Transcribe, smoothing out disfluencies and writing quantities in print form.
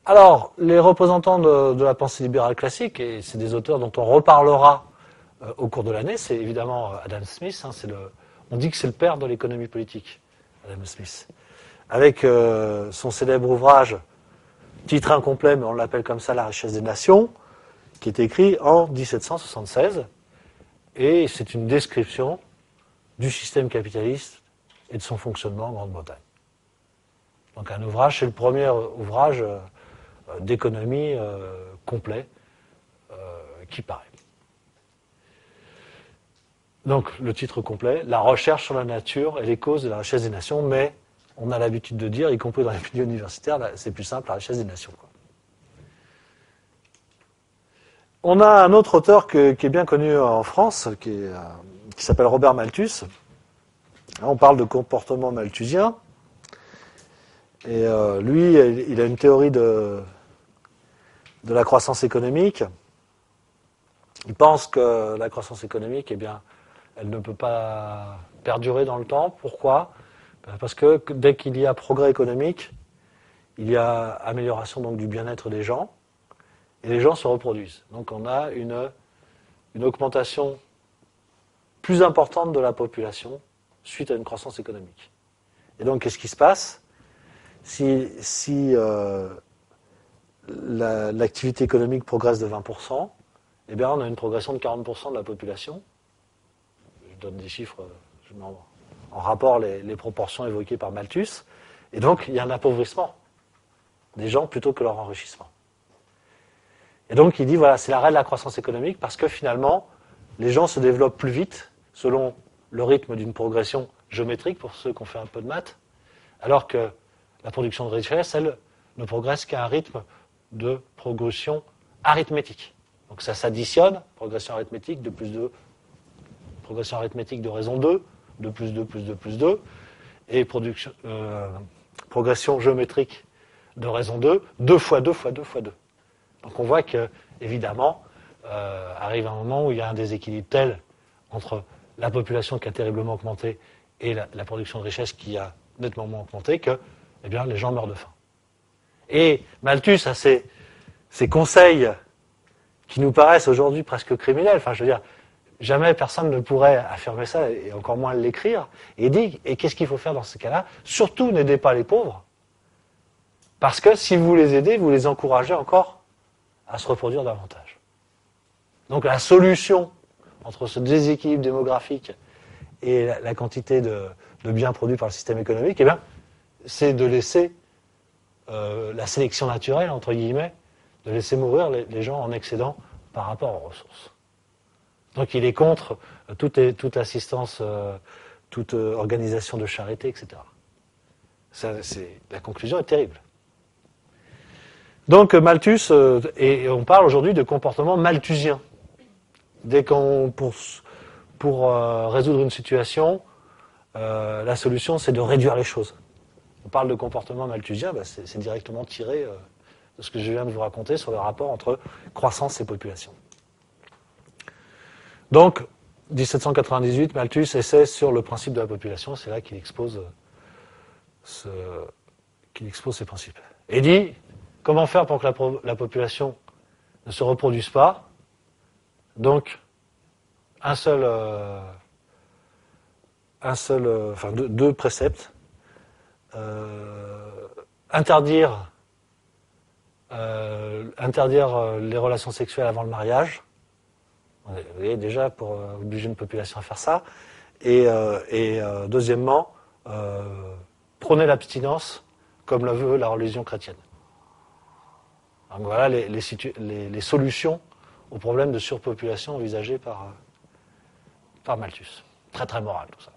Alors, les représentants de la pensée libérale classique, et c'est des auteurs dont on reparlera au cours de l'année, c'est évidemment Adam Smith, hein, on dit que c'est le père de l'économie politique, Adam Smith. Avec son célèbre ouvrage, titre incomplet, mais on l'appelle comme ça, La richesse des nations, qui est écrit en 1776, et c'est une description du système capitaliste et de son fonctionnement en Grande-Bretagne. Donc un ouvrage, c'est le premier ouvrage d'économie complet qui paraît. Donc le titre complet, La recherche sur la nature et les causes de la richesse des nations, mais on a l'habitude de dire, y compris dans les milieux universitaires, c'est plus simple, la richesse des nations, quoi. On a un autre auteur qui est bien connu en France, qui s'appelle Robert Malthus. On parle de comportement malthusien. Et lui, il a une théorie de la croissance économique. Il pense que la croissance économique, eh bien, elle ne peut pas perdurer dans le temps. Pourquoi ? Parce que dès qu'il y a progrès économique, il y a amélioration donc du bien-être des gens, et les gens se reproduisent. Donc on a une augmentation plus importante de la population suite à une croissance économique. Et donc qu'est-ce qui se passe ? Si l'activité économique progresse de 20%, eh bien on a une progression de 40% de la population. Je donne des chiffres, je mets en rapport les proportions évoquées par Malthus. Et donc il y a un appauvrissement des gens plutôt que leur enrichissement. Et donc il dit, voilà, c'est l'arrêt de la croissance économique parce que finalement, les gens se développent plus vite selon le rythme d'une progression géométrique, pour ceux qui ont fait un peu de maths, alors que la production de richesse, elle, ne progresse qu'à un rythme de progression arithmétique. Donc ça s'additionne, progression arithmétique, 2 plus 2, progression arithmétique de raison 2, 2 plus 2 plus 2 plus 2, et progression géométrique de raison 2, 2 fois 2 fois 2 fois 2. Donc on voit que, évidemment, arrive un moment où il y a un déséquilibre tel entre la population qui a terriblement augmenté et la production de richesse qui a nettement moins augmenté que, eh bien, les gens meurent de faim. Et Malthus a ces conseils qui nous paraissent aujourd'hui presque criminels. Enfin, je veux dire, jamais personne ne pourrait affirmer ça, et encore moins l'écrire. Et il dit, et qu'est-ce qu'il faut faire dans ce cas-là ? Surtout, n'aidez pas les pauvres, parce que si vous les aidez, vous les encouragez encore à se reproduire davantage. Donc la solution entre ce déséquilibre démographique et la quantité de biens produits par le système économique, eh bien, c'est de laisser la sélection naturelle, entre guillemets, de laisser mourir les gens en excédent par rapport aux ressources. Donc il est contre toute assistance, toute organisation de charité, etc. La conclusion est terrible. Donc Malthus, et on parle aujourd'hui de comportement malthusien. Dès qu'on, pour résoudre une situation, la solution c'est de réduire les choses. On parle de comportement malthusien, c'est directement tiré de ce que je viens de vous raconter sur le rapport entre croissance et population. Donc, 1798, Malthus essaie sur le principe de la population, c'est là qu'il expose ses principes. Et dit, comment faire pour que la population ne se reproduise pas ? Donc, deux préceptes. Interdire les relations sexuelles avant le mariage. Vous voyez, déjà, pour obliger une population à faire ça. Et deuxièmement, prôner l'abstinence comme le veut la religion chrétienne. Donc voilà les solutions aux problèmes de surpopulation envisagées par Malthus. Très très moral tout ça.